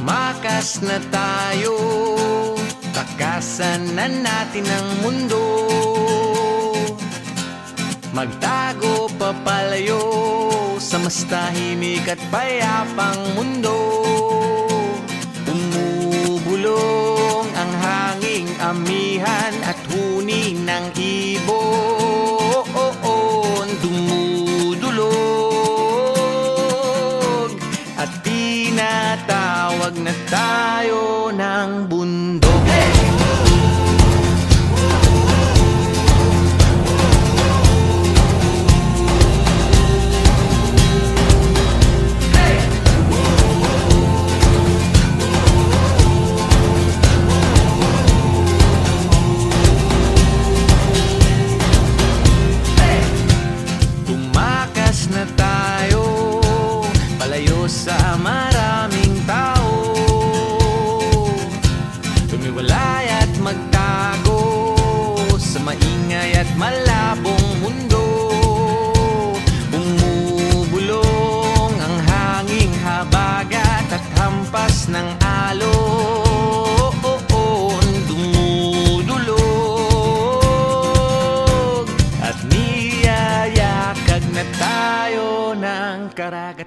Tumakas na tayo, takasan na natin ang mundo. Magtago papalayo sa mas tahimik at payapang mundo. Umubulong ang hanging amihan at huni ng ibon. Dumudulog at tinatawag na tayo ng bundok. Na tayo, palayo sa maraming tao. Tumiwalay at magtago sa maingay at malabong mundo. Umubulong ang hanging habagat at hampas ng alon. Dumudulog at niyayakag na tayo ng karagat.